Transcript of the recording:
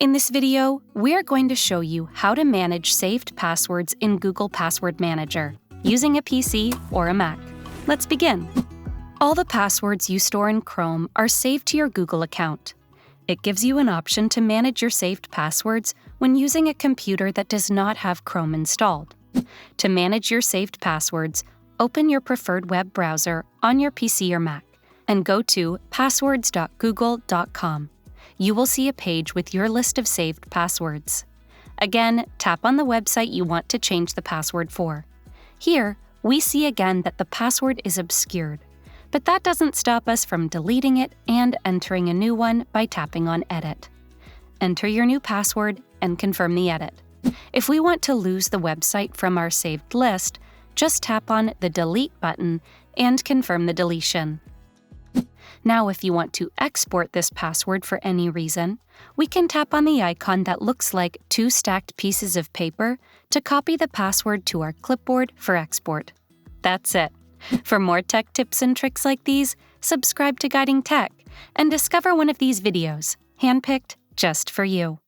In this video, we're going to show you how to manage saved passwords in Google Password Manager using a PC or a Mac. Let's begin. All the passwords you store in Chrome are saved to your Google account. It gives you an option to manage your saved passwords when using a computer that does not have Chrome installed. To manage your saved passwords, open your preferred web browser on your PC or Mac and go to passwords.google.com. You will see a page with your list of saved passwords. Again, tap on the website you want to change the password for. Here, we see again that the password is obscured, but that doesn't stop us from deleting it and entering a new one by tapping on Edit. Enter your new password and confirm the edit. If we want to lose the website from our saved list, just tap on the Delete button and confirm the deletion. Now, if you want to export this password for any reason, we can tap on the icon that looks like two stacked pieces of paper to copy the password to our clipboard for export. That's it. For more tech tips and tricks like these, subscribe to Guiding Tech and discover one of these videos, handpicked just for you.